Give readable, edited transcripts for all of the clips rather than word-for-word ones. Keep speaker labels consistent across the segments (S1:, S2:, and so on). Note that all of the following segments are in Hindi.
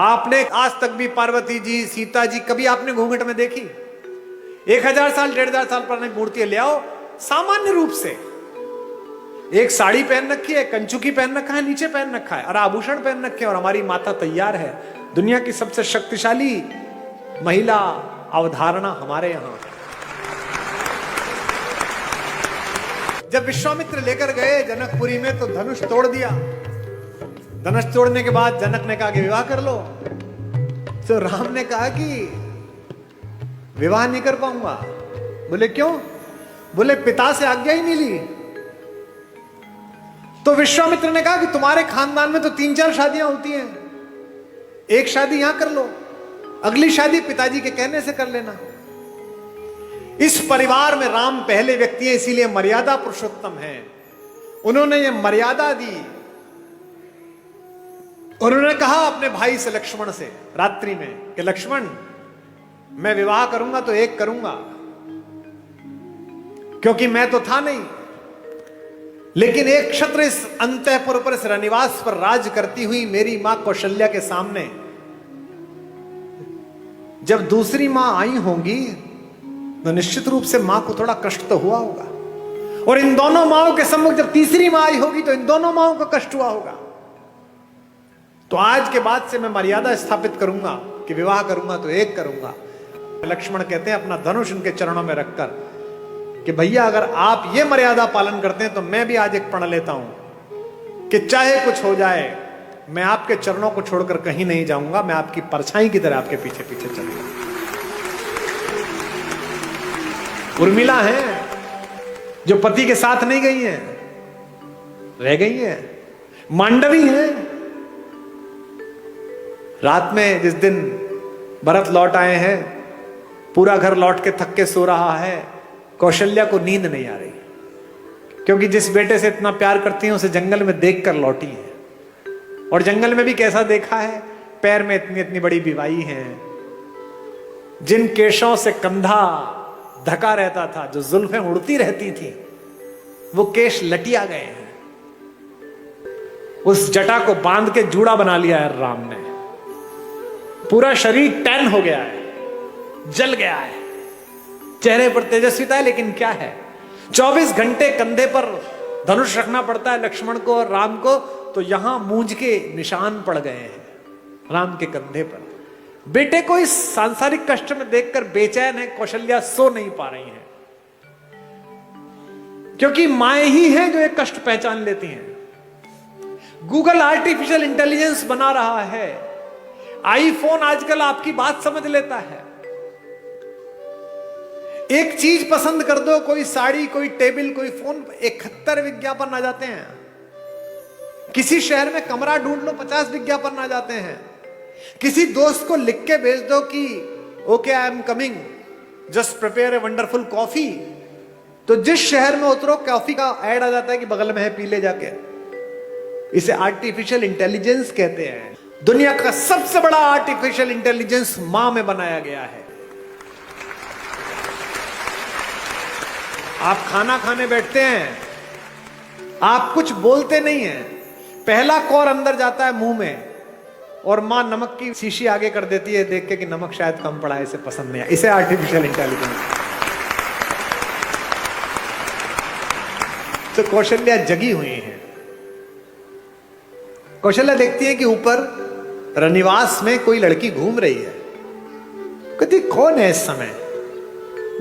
S1: आपने आज तक भी पार्वती जी, सीता जी कभी आपने घूंघट में देखी? 1000 साल 1500 साल पुरानी मूर्तियां ले आओ, सामान्य रूप से एक साड़ी पहन रखी है, कंचुकी पहन रखा है, नीचे पहन रखा है और आभूषण पहन रखे हैं, और हमारी माता तैयार है। दुनिया की सबसे शक्तिशाली महिला अवधारणा हमारे यहां। जब विश्वामित्र लेकर गए जनकपुरी में तो धनुष तोड़ दिया। धनुष तोड़ने के बाद जनक ने कहा कि विवाह कर लो। तो राम ने कहा कि विवाह नहीं कर पाऊंगा। बोले क्यों? बोले पिता से आज्ञा ही नहीं ली। तो विश्वामित्र ने कहा कि तुम्हारे खानदान में तो 3-4 शादियां होती हैं, एक शादी यहां कर लो, अगली शादी पिताजी के कहने से कर लेना। इस परिवार में राम पहले व्यक्ति है, इसीलिए मर्यादा पुरुषोत्तम है। उन्होंने ये मर्यादा दी। उन्होंने कहा अपने भाई से, लक्ष्मण से, रात्रि में कि लक्ष्मण, मैं विवाह करूंगा तो एक करूंगा, क्योंकि मैं तो था नहीं, लेकिन एक क्षत्र इस अंतःपुर पर, इस रनिवास पर राज करती हुई मेरी मां कौशल्या के सामने जब दूसरी मां आई होंगी तो निश्चित रूप से मां को थोड़ा कष्ट तो हुआ होगा, और इन दोनों माओं के सम्मुख जब तीसरी मां आई होगी तो इन दोनों माओं को कष्ट हुआ होगा। तो आज के बाद से मैं मर्यादा स्थापित करूंगा कि विवाह करूंगा तो एक करूंगा। लक्ष्मण कहते हैं अपना धनुष उनके चरणों में रखकर कि भैया अगर आप ये मर्यादा पालन करते हैं तो मैं भी आज एक प्रण लेता हूं कि चाहे कुछ हो जाए मैं आपके चरणों को छोड़कर कहीं नहीं जाऊंगा, मैं आपकी परछाई की तरह आपके पीछे पीछे चलूंगा। उर्मिला है जो पति के साथ नहीं गई है, रह गई है। मांडवी है, रात में जिस दिन भरत लौट आए हैं, पूरा घर लौट के थक के सो रहा है, कौशल्या को नींद नहीं आ रही, क्योंकि जिस बेटे से इतना प्यार करती है उसे जंगल में देखकर लौटी है। और जंगल में भी कैसा देखा है, पैर में इतनी इतनी बड़ी बिवाई है, जिन केशों से कंधा ढका रहता था, जो जुल्फें उड़ती रहती थी, वो केश लटिया गए हैं। उस जटा को बांध के जूड़ा बना लिया है राम ने। पूरा शरीर टैन हो गया है, जल गया है, चेहरे पर तेजस्विता है, लेकिन क्या है, 24 घंटे कंधे पर धनुष रखना पड़ता है लक्ष्मण को और राम को, तो यहां मूंज के निशान पड़ गए हैं राम के कंधे पर। बेटे को इस सांसारिक कष्ट में देखकर बेचैन है कौशल्या, सो नहीं पा रही हैं, क्योंकि माएं ही हैं जो एक कष्ट पहचान लेती हैं। गूगल आर्टिफिशियल इंटेलिजेंस बना रहा है, आईफोन आजकल आपकी बात समझ लेता है। एक चीज पसंद कर दो, कोई साड़ी, कोई टेबल, कोई फोन, 71 विज्ञापन आ जाते हैं। किसी शहर में कमरा ढूंढ लो, 50 विज्ञापन आ जाते हैं। किसी दोस्त को लिख के भेज दो कि okay I am coming, just prepare a wonderful coffee, तो जिस शहर में उतरो कॉफी का ऐड आ जाता है कि बगल में है, पी ले जाके। इसे आर्टिफिशियल इंटेलिजेंस कहते हैं। दुनिया का सबसे बड़ा आर्टिफिशियल इंटेलिजेंस मां में बनाया गया है। आप खाना खाने बैठते हैं, आप कुछ बोलते नहीं हैं, पहला कौर अंदर जाता है मुंह में, और मां नमक की शीशी आगे कर देती है देख के कि नमक शायद कम पड़ा है, इसे पसंद नहीं है। इसे आर्टिफिशियल इंटेलिजेंस। तो कौशल्या जगी हुई है। कौशल्या देखती है कि ऊपर रनिवास में कोई लड़की घूम रही है। कहती कौन है इस समय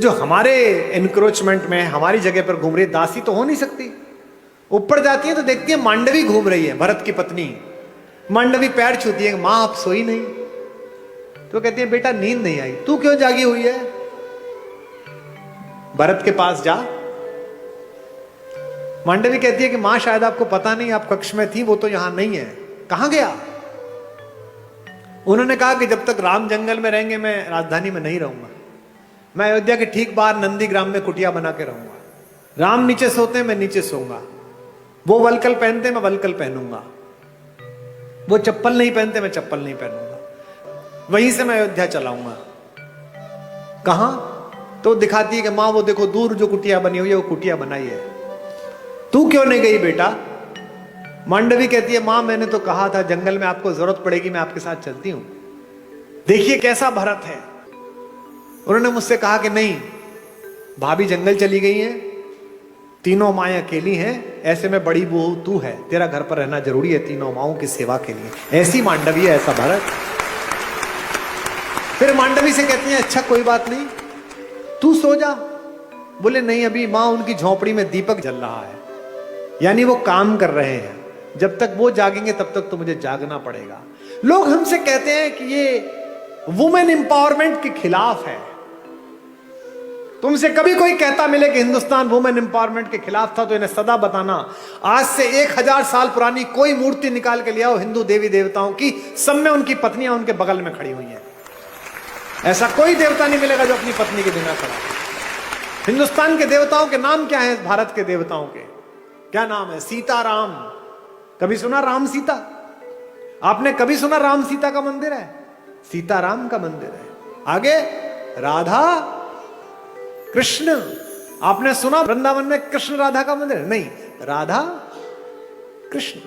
S1: जो हमारे एनक्रोचमेंट में हमारी जगह पर घूम रही है, दासी तो हो नहीं सकती। ऊपर जाती है तो देखती है मांडवी घूम रही है, भरत की पत्नी। मांडवी पैर छूती है, मां आप सोई नहीं? तो कहती है बेटा नींद नहीं आई। तू क्यों जागी हुई है? भरत के पास जा। मांडवी कहती है कि मां शायद आपको पता नहीं, आप कक्ष में थी, वो तो यहां नहीं है। कहां गया? उन्होंने कहा कि जब तक राम जंगल में रहेंगे मैं राजधानी में नहीं रहूंगा, मैं अयोध्या के ठीक बाहर नंदीग्राम में कुटिया बना के रहूंगा। राम नीचे सोते हैं, मैं नीचे सोऊंगा। वो वलकल पहनते, मैं वलकल पहनूंगा। वो चप्पल नहीं पहनते, मैं चप्पल नहीं पहनूंगा। वहीं से मैं अयोध्या चलाऊंगा। कहां? तो दिखाती है कि मां वो देखो दूर जो कुटिया बनी हुई है, वो कुटिया बनाई है। तू क्यों नहीं गई बेटा? मांडवी कहती है, मां मैंने तो कहा था जंगल में आपको जरूरत पड़ेगी मैं आपके साथ चलती हूं। देखिए कैसा भरत है। उन्होंने मुझसे कहा कि नहीं, भाभी जंगल चली गई है, तीनों माएं अकेली हैं, ऐसे में बड़ी बहू तू है, तेरा घर पर रहना जरूरी है तीनों माओं की सेवा के लिए। ऐसी मांडवी है, ऐसा भरत। फिर मांडवी से कहती है, अच्छा कोई बात नहीं, तू सो जा। बोले नहीं, अभी मां उनकी झोपड़ी में दीपक जल रहा है, यानी वो काम कर रहे हैं, जब तक वो जागेंगे तब तक तो मुझे जागना पड़ेगा। लोग हमसे कहते हैं कि ये वुमेन एम्पावरमेंट के खिलाफ है। तुमसे कभी कोई कहता मिले कि हिंदुस्तान वुमेन एम्पावरमेंट के खिलाफ था तो इन्हें सदा बताना। आज से 1000 साल पुरानी कोई मूर्ति निकाल के ले आओ हिंदू देवी देवताओं की, सब में उनकी पत्नियां उनके बगल में खड़ी हुई हैं। ऐसा कोई देवता नहीं मिलेगा जो अपनी पत्नी के बिना खड़ा। हिंदुस्तान के देवताओं के नाम क्या है? भारत के देवताओं के क्या नाम है? सीता राम। कभी सुना राम सीता? आपने कभी सुना राम सीता का मंदिर है? सीताराम का मंदिर है। आगे राधा कृष्ण। आपने सुना वृंदावन में कृष्ण राधा का मंदिर? नहीं, राधा कृष्ण।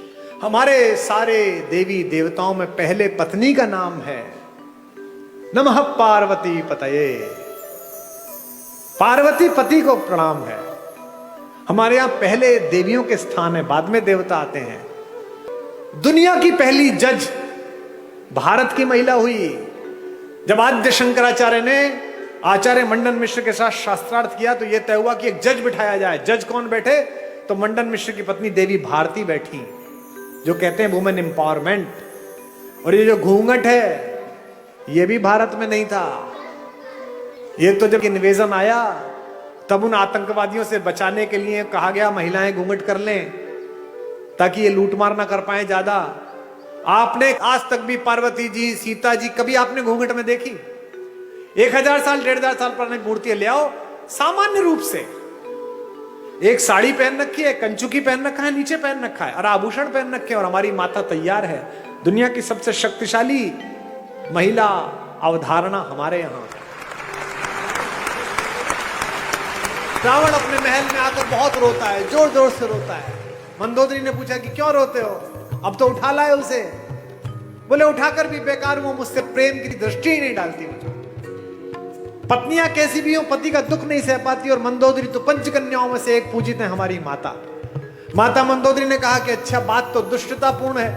S1: हमारे सारे देवी देवताओं में पहले पत्नी का नाम है नमः पार्वती पतये। पार्वती पति को प्रणाम है। हमारे यहां पहले देवियों के स्थान है, बाद में देवता आते हैं। दुनिया की पहली जज भारत की महिला हुई। जब आद्य शंकराचार्य ने आचार्य मंडन मिश्र के साथ शास्त्रार्थ किया तो यह तय हुआ कि एक जज बिठाया जाए। जज कौन बैठे? तो मंडन मिश्र की पत्नी देवी भारती बैठी, जो कहते हैं वुमेन एम्पावरमेंट। और ये जो घूंघट है ये भी भारत में नहीं था। ये तो जब इन्वेजन आया तब उन आतंकवादियों से बचाने के लिए कहा गया महिलाएं घूंघट कर लें ताकि ये लूटमार ना कर पाए ज्यादा। आपने आज तक भी पार्वती जी, सीता जी कभी आपने घूंघट में देखी? 1000 साल 1500 साल पुरानी मूर्तियां ले आओ, सामान्य रूप से एक साड़ी पहन रखी है, कंचुकी पहन रखा है, नीचे पहन रखा है और आभूषण पहन रखे, और हमारी माता तैयार है। दुनिया की सबसे शक्तिशाली महिला अवधारणा हमारे यहां। रावण अपने महल में आकर बहुत रोता है, जोर जोर से रोता है। मंदोदरी ने पूछा कि क्यों रोते हो? अब तो उठा लाए उसे। बोले उठाकर भी बेकार, वो मुझसे प्रेम की दृष्टि ही नहीं डालती मुझे। पत्नियां कैसी भी हो, पति का दुख नहीं सह पाती। और मंदोदरी तो पंचकन्याओं में से एक पूजित है, हमारी माता। माता मंदोदरी ने कहा कि अच्छा बात तो दुष्टतापूर्ण है,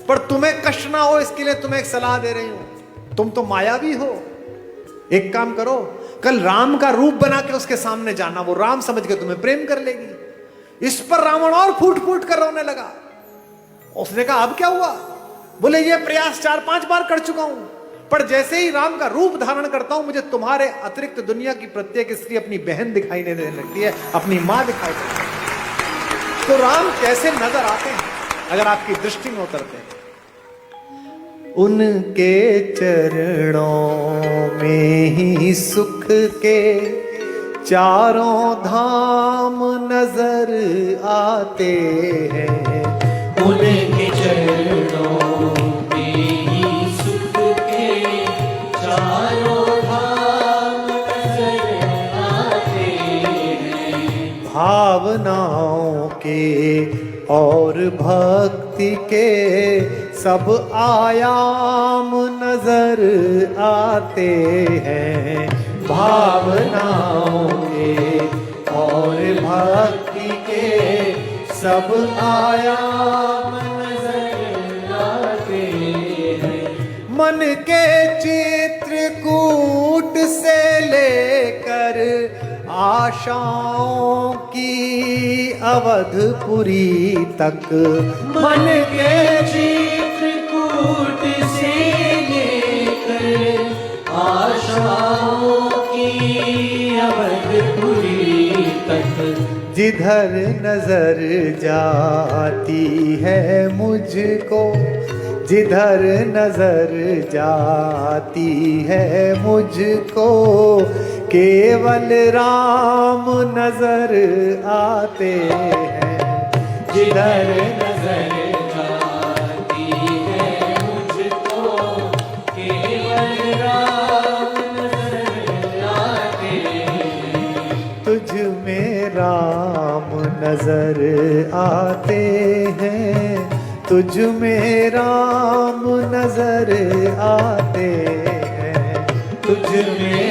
S1: पर तुम्हें कष्ट ना हो इसके लिए तुम्हें एक सलाह दे रही हूं। तुम तो मायावी हो, एक काम करो, कल राम का रूप बना के उसके सामने जाना, वो राम समझ के तुम्हें प्रेम कर लेगी। इस पर रावण और फूट फूट कर रोने लगा। उसने कहा अब क्या हुआ? बोले ये प्रयास 4-5 बार कर चुका हूं, पर जैसे ही राम का रूप धारण करता हूं मुझे तुम्हारे अतिरिक्त दुनिया की प्रत्येक स्त्री अपनी बहन दिखाई नहीं देने लगती है, अपनी मां दिखाई देती है। तो राम कैसे नजर आते हैं अगर आपकी दृष्टि में उतरते हैं? उनके चरणों में ही सुख के चारों धाम नजर आते हैं।
S2: उनके चरणों में ही सुख के चारों धाम नजर आते हैं।
S1: भावनाओं के और भक्ति के सब आयाम नजर आते हैं। भावनाओं के और भक्ति के सब आयाम नजर आते हैं। मन के चित्रकूट से लेकर आशाओं की अवधपुरी तक,
S2: मन के चित्रकूट से लेकर आशाओं की अवधपुरी तक,
S1: जिधर नजर जाती है मुझको, जिधर नजर जाती है मुझको, केवल राम नजर आते हैं।
S2: जिधर नजर जाती है मुझको, केवल राम नजर आते हैं।
S1: तुझ में राम नजर आते हैं। तुझ में राम नजर आते हैं,
S2: तुझ में